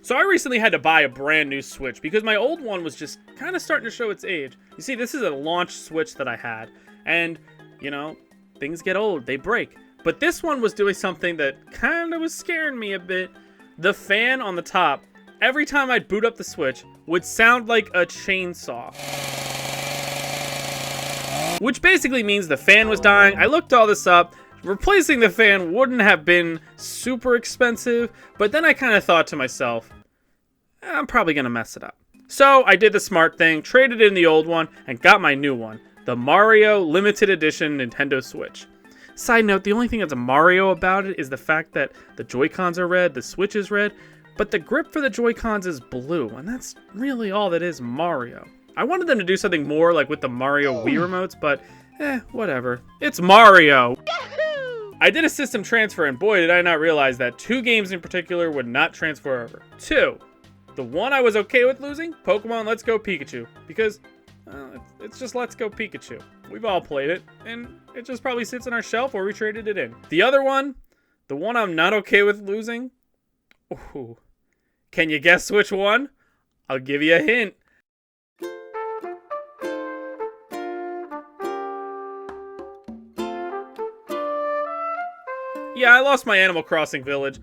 So I recently had to buy a brand new Switch because my old one was just kind of starting to show its age. You see, this is a launch Switch that I had, and, you know, things get old, they break. But this one was doing something that kind of was scaring me a bit. The fan on the top, every time I'd boot up the Switch, would sound like a chainsaw. Which basically means the fan was dying. I looked all this up. Replacing the fan wouldn't have been super expensive, but then I kind of thought to myself, I'm probably going to mess it up. So I did the smart thing, traded in the old one, and got my new one, the Mario Limited Edition Nintendo Switch. Side note, the only thing that's Mario about it is the fact that the Joy-Cons are red, the Switch is red, but the grip for the Joy-Cons is blue, and that's really all that is Mario. I wanted them to do something more like with the Mario Wii remotes, but whatever. It's Mario! I did a system transfer, and boy did I not realize that 2 games in particular would not transfer over. 2. The one I was okay with losing, Pokemon Let's Go Pikachu, because it's just Let's Go Pikachu. We've all played it, and it just probably sits on our shelf or we traded it in. The other one, the one I'm not okay with losing, ooh, can you guess which one? I'll give you a hint. Yeah, I lost my Animal Crossing village,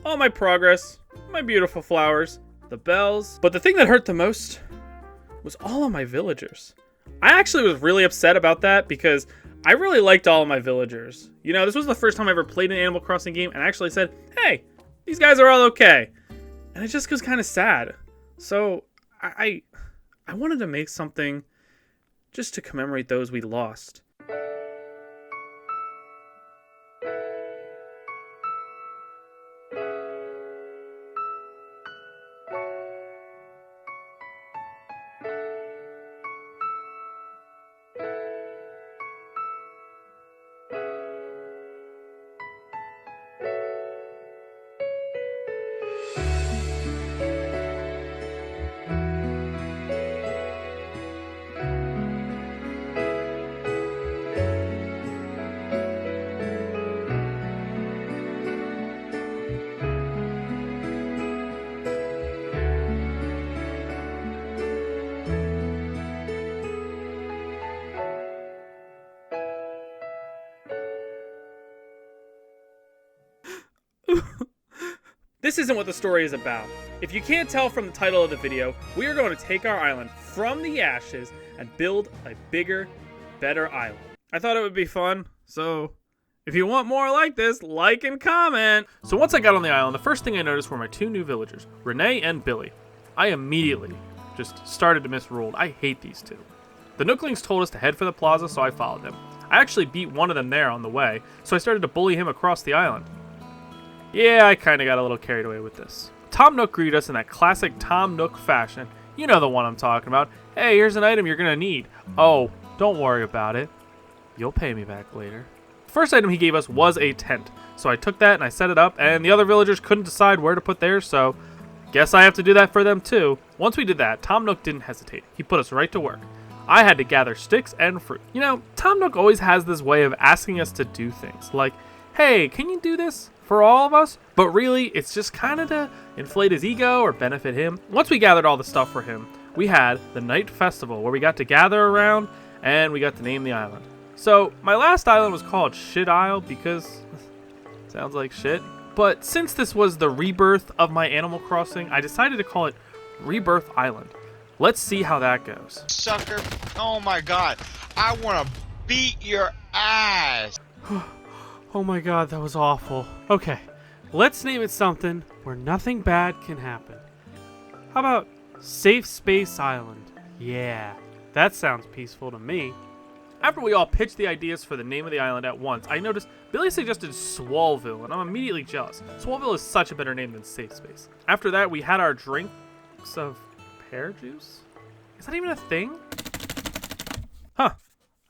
all my progress, my beautiful flowers, the bells. But the thing that hurt the most was all of my villagers. I actually was really upset about that because I really liked all of my villagers. You know, this was the first time I ever played an Animal Crossing game and actually said, hey, these guys are all okay. And it just was kind of sad. So I wanted to make something just to commemorate those we lost. This isn't what the story is about. If you can't tell from the title of the video, we are going to take our island from the ashes and build a bigger, better island. I thought it would be fun, so if you want more like this, like and comment. So once I got on the island, the first thing I noticed were my 2 new villagers, Renee and Billy. I immediately just started to misrule. I hate these 2. The Nooklings told us to head for the plaza, so I followed them. I actually beat one of them there on the way, so I started to bully him across the island. Yeah, I kind of got a little carried away with this. Tom Nook greeted us in that classic Tom Nook fashion. You know the one I'm talking about. Hey, here's an item you're going to need. Oh, don't worry about it. You'll pay me back later. The first item he gave us was a tent. So I took that and I set it up, and the other villagers couldn't decide where to put theirs, so guess I have to do that for them too. Once we did that, Tom Nook didn't hesitate. He put us right to work. I had to gather sticks and fruit. You know, Tom Nook always has this way of asking us to do things. Like, hey, can you do this for all of us? But really, it's just kind of to inflate his ego or benefit him. Once we gathered all the stuff for him, we had the night festival where we got to gather around and we got to name the island. So my last island was called Shit Isle because sounds like shit. But since this was the rebirth of my Animal Crossing, I decided to call it Rebirth Island. Let's see how that goes. Sucker. Oh my god. I want to beat your ass. Oh my god, that was awful. Okay, let's name it something where nothing bad can happen. How about Safe Space Island? Yeah, that sounds peaceful to me. After we all pitched the ideas for the name of the island at once, I noticed Billy suggested Swallville, and I'm immediately jealous. Swallville is such a better name than Safe Space. After that, we had our drinks of pear juice? Is that even a thing? Huh,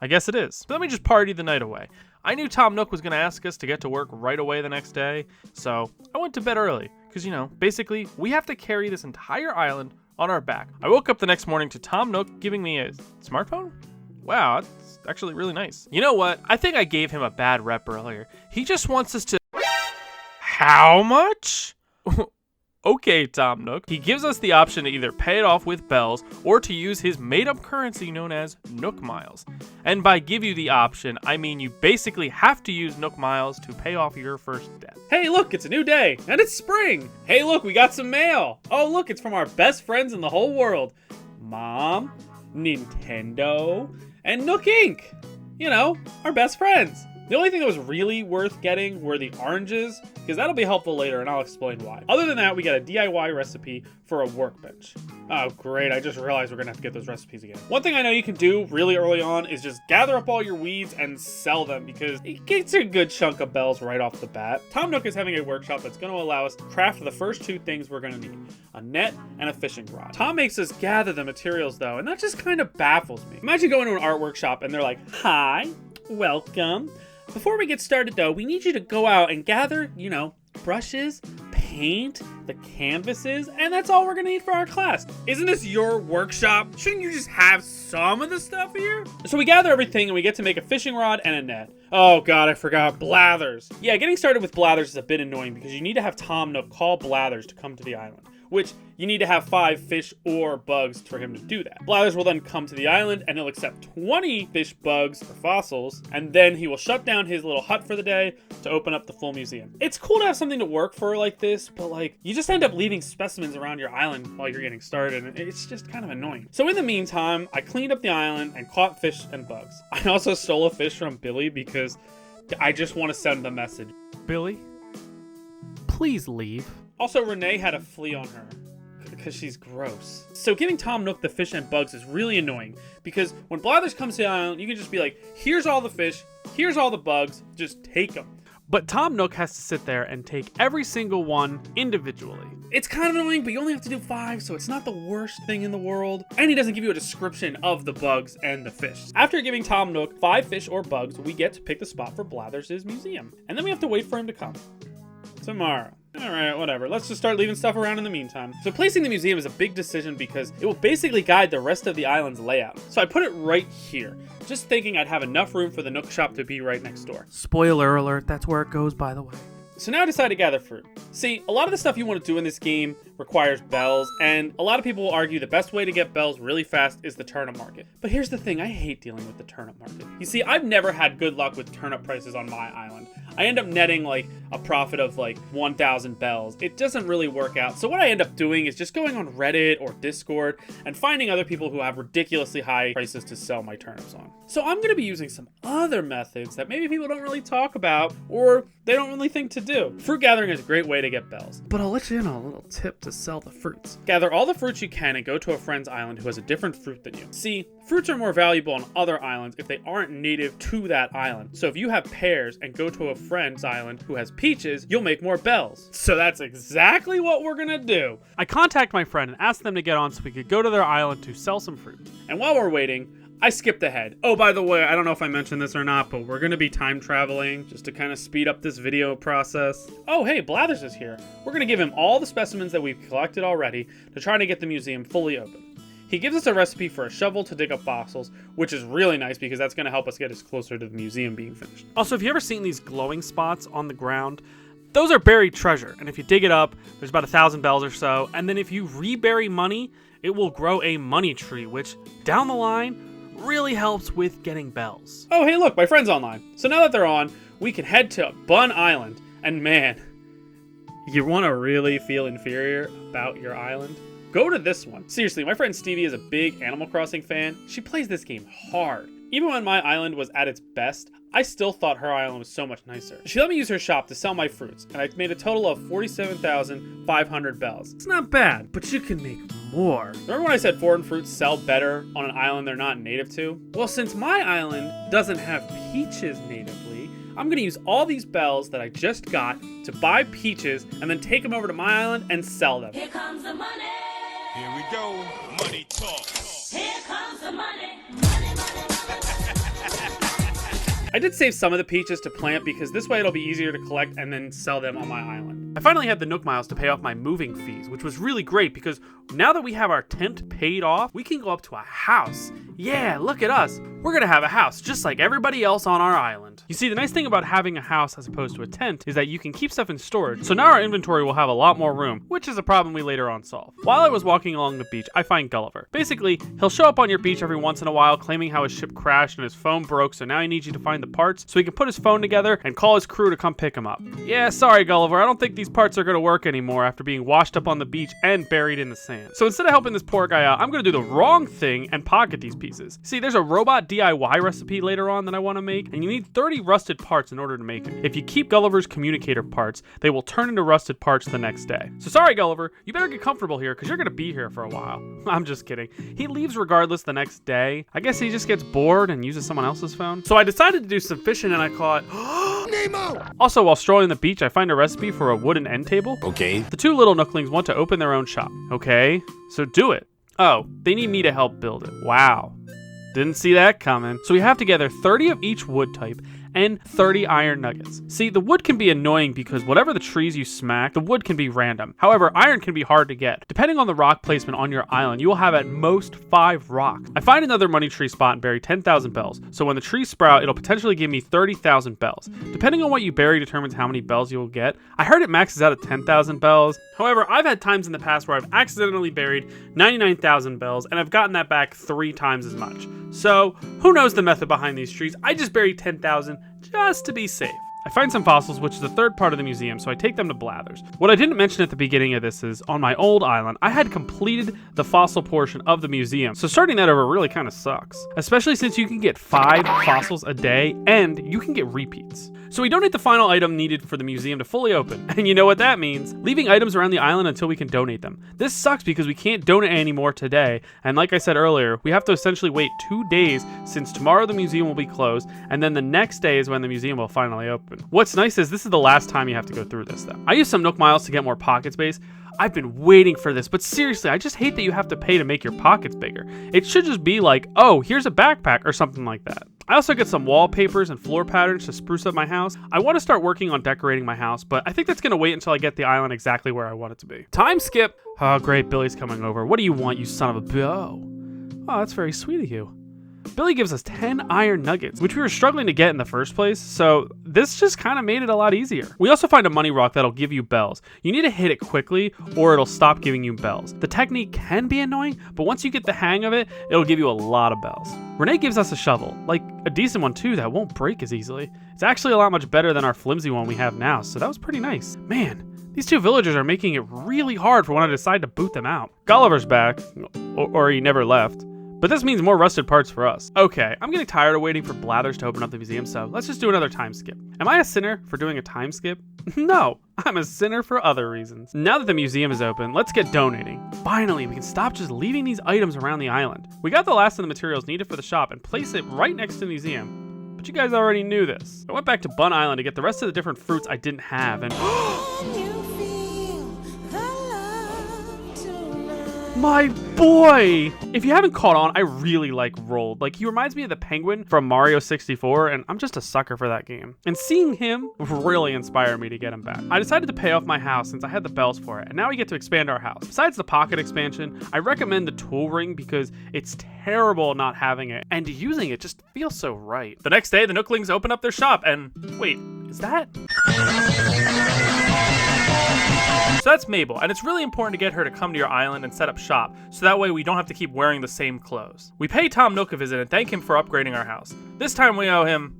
I guess it is. But then we just partied the night away. I knew Tom Nook was going to ask us to get to work right away the next day, so I went to bed early. Because, you know, basically, we have to carry this entire island on our back. I woke up the next morning to Tom Nook giving me a smartphone? Wow, that's actually really nice. You know what? I think I gave him a bad rep earlier. He just wants us to... How much? Okay, Tom Nook. He gives us the option to either pay it off with bells or to use his made-up currency known as Nook Miles. And by give you the option, I mean you basically have to use Nook Miles to pay off your first debt. Hey, look, it's a new day, and it's spring. Hey, look, we got some mail. Oh, look, it's from our best friends in the whole world. Mom, Nintendo, and Nook Inc. You know, our best friends. The only thing that was really worth getting were the oranges, because that'll be helpful later, and I'll explain why. Other than that, we got a DIY recipe for a workbench. Oh, great, I just realized we're gonna have to get those recipes again. One thing I know you can do really early on is just gather up all your weeds and sell them, because it gets a good chunk of bells right off the bat. Tom Nook is having a workshop that's gonna allow us to craft the first two things we're gonna need, a net and a fishing rod. Tom makes us gather the materials though, and that just kind of baffles me. Imagine going to an art workshop and they're like, hi, welcome. Before we get started though, we need you to go out and gather, brushes, paint, the canvases, and that's all we're gonna need for our class. Isn't this your workshop? Shouldn't you just have some of the stuff here? So we gather everything and we get to make a fishing rod and a net. Oh god, I forgot, Blathers. Yeah, getting started with Blathers is a bit annoying because you need to have Tom Nook call Blathers to come to the island, which you need to have 5 fish or bugs for him to do that. Blathers will then come to the island and he'll accept 20 fish, bugs, or fossils, and then he will shut down his little hut for the day to open up the full museum. It's cool to have something to work for like this, but you just end up leaving specimens around your island while you're getting started, and it's just kind of annoying. So in the meantime, I cleaned up the island and caught fish and bugs. I also stole a fish from Billy because I just want to send the message. Billy, please leave. Also, Renee had a flea on her because she's gross. So giving Tom Nook the fish and bugs is really annoying because when Blathers comes to the island, you can just be like, here's all the fish, here's all the bugs, just take them. But Tom Nook has to sit there and take every single one individually. It's kind of annoying, but you only have to do 5, so it's not the worst thing in the world. And he doesn't give you a description of the bugs and the fish. After giving Tom Nook 5 fish or bugs, we get to pick the spot for Blathers' museum. And then we have to wait for him to come. Tomorrow. Alright, whatever. Let's just start leaving stuff around in the meantime. So placing the museum is a big decision because it will basically guide the rest of the island's layout. So I put it right here, just thinking I'd have enough room for the Nook shop to be right next door. Spoiler alert, that's where it goes, by the way. So now I decided to gather fruit. See, a lot of the stuff you want to do in this game requires bells, and a lot of people will argue the best way to get bells really fast is the turnip market. But here's the thing, I hate dealing with the turnip market. You see, I've never had good luck with turnip prices on my island. I end up netting a profit of 1,000 bells. It doesn't really work out. So what I end up doing is just going on Reddit or Discord and finding other people who have ridiculously high prices to sell my turnips on. So I'm going to be using some other methods that maybe people don't really talk about or they don't really think to do. Fruit gathering is a great way to get bells. But I'll let you in on a little tip to sell the fruits. Gather all the fruits you can and go to a friend's island who has a different fruit than you. See, fruits are more valuable on other islands if they aren't native to that island. So if you have pears and go to a friend's island who has peaches, you'll make more bells. So that's exactly what we're gonna do. I contact my friend and ask them to get on so we could go to their island to sell some fruit. And while we're waiting, I skipped ahead. Oh, by the way, I don't know if I mentioned this or not, but we're gonna be time traveling just to kind of speed up this video process. Oh, hey, Blathers is here. We're gonna give him all the specimens that we've collected already to try to get the museum fully open. He gives us a recipe for a shovel to dig up fossils, which is really nice because that's gonna help us get us closer to the museum being finished. Also, have you ever seen these glowing spots on the ground? Those are buried treasure, and if you dig it up, there's about 1,000 bells or so, and then if you rebury money, it will grow a money tree, which, down the line, really helps with getting bells. Oh, hey look, my friend's online. So now that they're on, we can head to Bun Island. And man, you want to really feel inferior about your island? Go to this one. Seriously, my friend Stevie is a big Animal Crossing fan. She plays this game hard. Even when my island was at its best, I still thought her island was so much nicer. She let me use her shop to sell my fruits, and I made a total of 47,500 bells. It's not bad, but you can make more. Remember when I said foreign fruits sell better on an island they're not native to? Well, since my island doesn't have peaches natively, I'm gonna use all these bells that I just got to buy peaches and then take them over to my island and sell them. Here comes the money. Here we go. Money talk. Here comes the money. Money, money, money. I did save some of the peaches to plant because this way it'll be easier to collect and then sell them on my island. I finally had the Nook Miles to pay off my moving fees, which was really great because now that we have our tent paid off, we can go up to a house. Yeah, look at us. we're gonna have a house just like everybody else on our island. You see, the nice thing about having a house as opposed to a tent is that you can keep stuff in storage, so now our inventory will have a lot more room, which is a problem we later on solve. While I was walking along the beach, I find Gulliver. Basically, he'll show up on your beach every once in a while claiming how his ship crashed and his phone broke, so now he needs you to find the parts so he can put his phone together and call his crew to come pick him up. Yeah, sorry Gulliver, I don't think these parts are gonna work anymore after being washed up on the beach and buried in the sand. So instead of helping this poor guy out, I'm gonna do the wrong thing and pocket these pieces. See, there's a robot DIY recipe later on that I want to make, and you need 30 rusted parts in order to make it. If you keep Gulliver's communicator parts, they will turn into rusted parts the next day. So sorry Gulliver, you better get comfortable here because you're gonna be here for a while. I'm just kidding. He leaves regardless the next day. I guess he just gets bored and uses someone else's phone. So I decided to do some fishing and I caught Nemo! Also, while strolling the beach, I find a recipe for a wooden end table. Okay. The two little nooklings want to open their own shop. Okay, so do it. Oh, they need me to help build it. Wow. Didn't see that coming. So we have to gather 30 of each wood type and 30 iron nuggets. See, the wood can be annoying because whatever the trees you smack, the wood can be random. However, iron can be hard to get. Depending on the rock placement on your island, you will have at most 5 rocks. I find another money tree spot and bury 10,000 bells. So when the trees sprout, it'll potentially give me 30,000 bells. Depending on what you bury determines how many bells you will get. I heard it maxes out at 10,000 bells. However, I've had times in the past where I've accidentally buried 99,000 bells and I've gotten that back 3 times as much. So, who knows the method behind these trees? I just buried 10,000 just to be safe. I find some fossils, which is the third part of the museum, so I take them to Blathers. What I didn't mention at the beginning of this is, on my old island, I had completed the fossil portion of the museum, so starting that over really kind of sucks. Especially since you can get 5 fossils a day, and you can get repeats. So we donate the final item needed for the museum to fully open, and you know what that means. Leaving items around the island until we can donate them. This sucks because we can't donate any more today, and like I said earlier, we have to essentially wait 2 days since tomorrow the museum will be closed, and then the next day is when the museum will finally open. What's nice is this is the last time you have to go through this though. I used some Nook Miles to get more pocket space. I've been waiting for this, but seriously, I just hate that you have to pay to make your pockets bigger. It should just be like, oh, here's a backpack or something like that. I also get some wallpapers and floor patterns to spruce up my house. I want to start working on decorating my house, but I think that's going to wait until I get the island exactly where I want it to be. Time skip. Oh, great, Billy's coming over. What do you want, you son of a bill? Oh, that's very sweet of you. Billy gives us 10 iron nuggets, which we were struggling to get in the first place, so this just kind of made it a lot easier. We also find a money rock that'll give you bells. You need to hit it quickly or it'll stop giving you bells. The technique can be annoying, but once you get the hang of it, it'll give you a lot of bells. Renee gives us a shovel, like a decent one too that won't break as easily. It's actually a lot much better than our flimsy one we have now, so that was pretty nice. Man, these two villagers are making it really hard for when I decide to boot them out. Gulliver's back, or he never left. But this means more rusted parts for us. Okay, I'm getting tired of waiting for Blathers to open up the museum, so let's just do another time skip. Am I a sinner for doing a time skip? No, I'm a sinner for other reasons. Now that the museum is open, let's get donating. Finally, we can stop just leaving these items around the island. We got the last of the materials needed for the shop and place it right next to the museum. But you guys already knew this. I went back to Bun Island to get the rest of the different fruits I didn't have, and my boy! If you haven't caught on, I really like Rold. Like, he reminds me of the penguin from Mario 64, and I'm just a sucker for that game. And seeing him really inspired me to get him back. I decided to pay off my house since I had the bells for it, and now we get to expand our house. Besides the pocket expansion, I recommend the tool ring because it's terrible not having it, and using it just feels so right. The next day, the Nooklings open up their shop, and wait, is that? So that's Mabel, and it's really important to get her to come to your island and set up shop, so that way we don't have to keep wearing the same clothes. We pay Tom Nook a visit and thank him for upgrading our house. This time we owe him...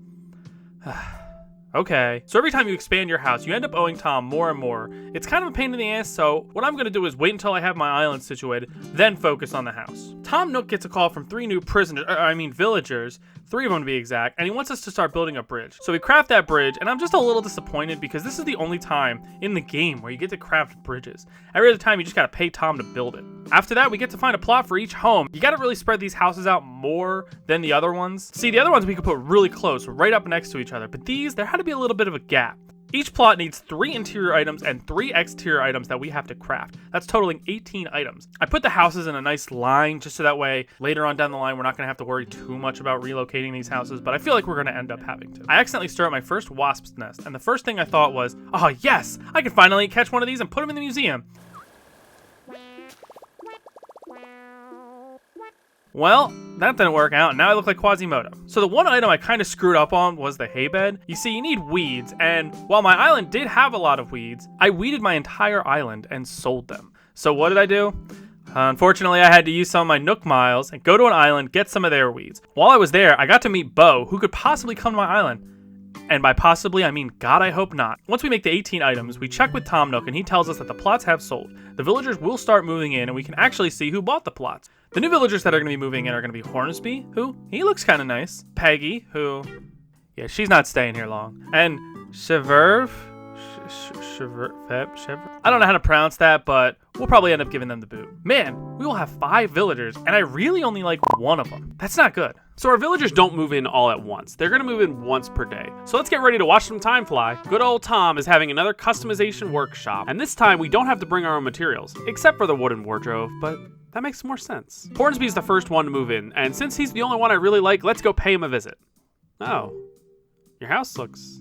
Okay. So every time you expand your house, you end up owing Tom more and more. It's kind of a pain in the ass, so what I'm going to do is wait until I have my island situated, then focus on the house. Tom Nook gets a call from 3 new villagers, 3 of them to be exact, and he wants us to start building a bridge. So we craft that bridge, and I'm just a little disappointed because this is the only time in the game where you get to craft bridges. Every other time, you just gotta pay Tom to build it. After that, we get to find a plot for each home. You gotta really spread these houses out more than the other ones. See, the other ones we could put really close, right up next to each other, but these, there had to be a little bit of a gap. Each plot needs 3 interior items and 3 exterior items that we have to craft. That's totaling 18 items. I put the houses in a nice line just so that way later on down the line we're not going to have to worry too much about relocating these houses, but I feel like we're going to end up having to. I accidentally stirred up my first wasp's nest, and the first thing I thought was, oh yes, I can finally catch one of these and put them in the museum. Well, that didn't work out. Now I look like Quasimodo. So the one item I kind of screwed up on was the hay bed. You see, you need weeds, and while my island did have a lot of weeds, I weeded my entire island and sold them. So what did I do? Unfortunately, I had to use some of my Nook miles and go to an island, get some of their weeds. While I was there, I got to meet Bo, who could possibly come to my island. And by possibly, I mean God, I hope not. Once we make the 18 items, we check with Tom Nook and he tells us that the plots have sold. The villagers will start moving in and we can actually see who bought the plots. The new villagers that are going to be moving in are going to be Hornsby, who, he looks kind of nice. Peggy, who, yeah, she's not staying here long. And Cheverve? I don't know how to pronounce that, but we'll probably end up giving them the boot. Man, we will have 5 villagers, and I really only like one of them. That's not good. So our villagers don't move in all at once. They're gonna move in once per day. So let's get ready to watch some time fly. Good old Tom is having another customization workshop, and this time we don't have to bring our own materials, except for the wooden wardrobe, but that makes more sense. Hornsby's the first one to move in, and since he's the only one I really like, let's go pay him a visit. Oh, your house looks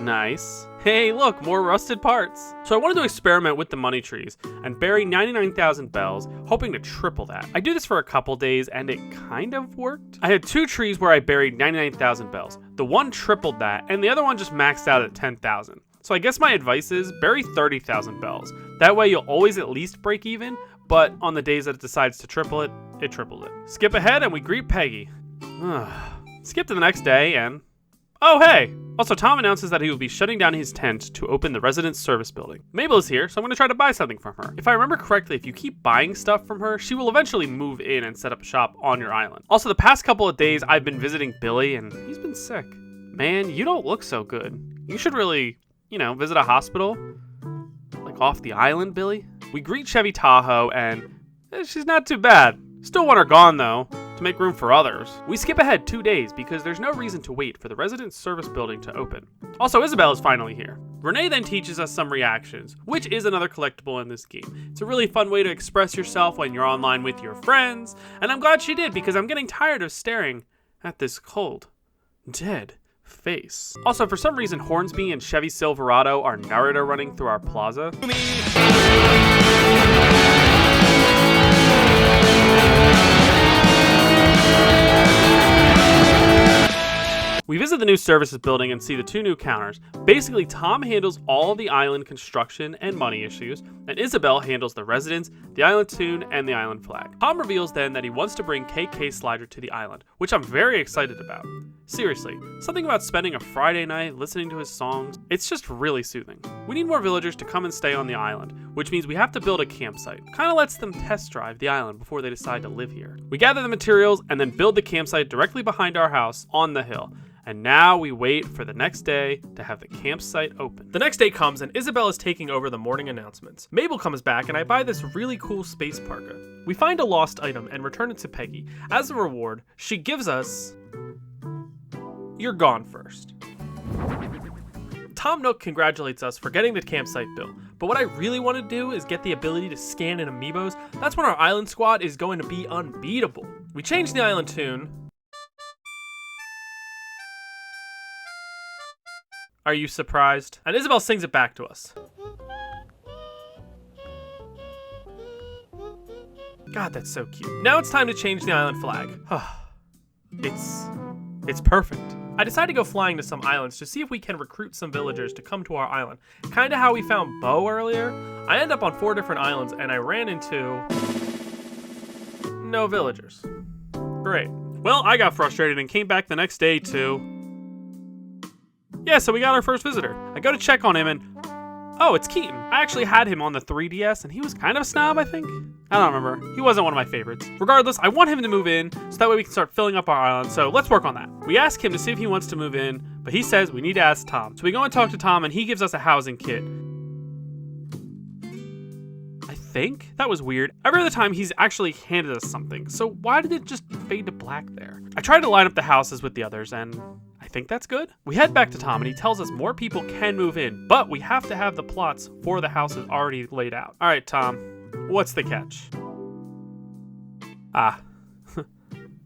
nice. Hey, look, more rusted parts. So I wanted to experiment with the money trees and bury 99,000 bells, hoping to triple that. I do this for a couple days and it kind of worked. I had 2 trees where I buried 99,000 bells. The one tripled that and the other one just maxed out at 10,000. So I guess my advice is bury 30,000 bells. That way you'll always at least break even, but on the days that it decides to triple it, it tripled it. Skip ahead and we greet Peggy. Skip to the next day and... oh, hey! Also, Tom announces that he will be shutting down his tent to open the residence service building. Mabel is here, so I'm going to try to buy something from her. If I remember correctly, if you keep buying stuff from her, she will eventually move in and set up shop on your island. Also, the past couple of days, I've been visiting Billy, and he's been sick. Man, you don't look so good. You should really, visit a hospital. Like off the island, Billy. We greet Chevy Tahoe, and she's not too bad. Still want her gone, though, to make room for others. We skip ahead 2 days because there's no reason to wait for the residence service building to open. Also, Isabel is finally here. Renee then teaches us some reactions, which is another collectible in this game. It's a really fun way to express yourself when you're online with your friends, and I'm glad she did because I'm getting tired of staring at this cold, dead face. Also, for some reason, Hornsby and Chevy Silverado are Naruto running through our plaza. We visit the new services building and see the 2 new counters. Basically, Tom handles all the island construction and money issues, and Isabel handles the residents, the island tune, and the island flag. Tom reveals then that he wants to bring KK Slider to the island, which I'm very excited about. Seriously, something about spending a Friday night listening to his songs, it's just really soothing. We need more villagers to come and stay on the island, which means we have to build a campsite. Kinda lets them test drive the island before they decide to live here. We gather the materials and then build the campsite directly behind our house on the hill. And now we wait for the next day to have the campsite open. The next day comes and Isabel is taking over the morning announcements. Mabel comes back and I buy this really cool space parka. We find a lost item and return it to Peggy. As a reward, she gives us... You're gone first. Tom Nook congratulates us for getting the campsite built, but what I really want to do is get the ability to scan in amiibos. That's when our island squad is going to be unbeatable. We change the island tune. Are you surprised? And Isabel sings it back to us. God, that's so cute. Now it's time to change the island flag. It's perfect. I decide to go flying to some islands to see if we can recruit some villagers to come to our island. Kinda how we found Bo earlier. I end up on 4 different islands and I ran into... no villagers. Great. Well, I got frustrated and came back the next day to... yeah, so we got our first visitor. I go to check on him and... oh, it's Keaton. I actually had him on the 3DS and he was kind of a snob, I think. I don't remember. He wasn't one of my favorites. Regardless, I want him to move in so that way we can start filling up our island, so let's work on that. We ask him to see if he wants to move in, but he says we need to ask Tom. So we go and talk to Tom and he gives us a housing kit. I think? That was weird. Every other time he's actually handed us something, so why did it just fade to black there? I tried to line up the houses with the others and... I think that's good. We head back to Tom and he tells us more people can move in, but we have to have the plots for the houses already laid out. All right, Tom, what's the catch?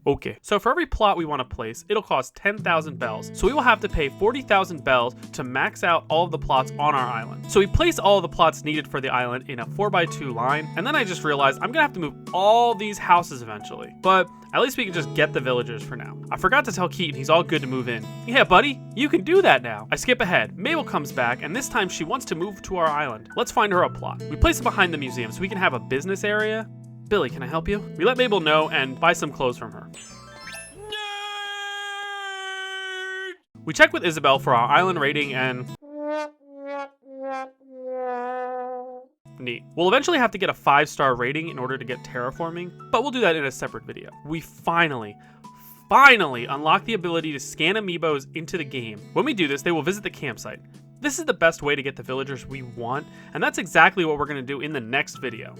Okay, so for every plot we want to place, it'll cost 10,000 bells. So we will have to pay 40,000 bells to max out all of the plots on our island. So we place all of the plots needed for the island in a 4x2 line, and then I just realized I'm gonna have to move all these houses eventually. But at least we can just get the villagers for now. I forgot to tell Keaton he's all good to move in. Yeah, buddy, you can do that now. I skip ahead. Mabel comes back, and this time she wants to move to our island. Let's find her a plot. We place it behind the museum so we can have a business area. Billy, can I help you? We let Mabel know and buy some clothes from her. We check with Isabel for our island rating and... neat. We'll eventually have to get a 5-star rating in order to get terraforming, but we'll do that in a separate video. We finally unlock the ability to scan amiibos into the game. When we do this, they will visit the campsite. This is the best way to get the villagers we want, and that's exactly what we're going to do in the next video.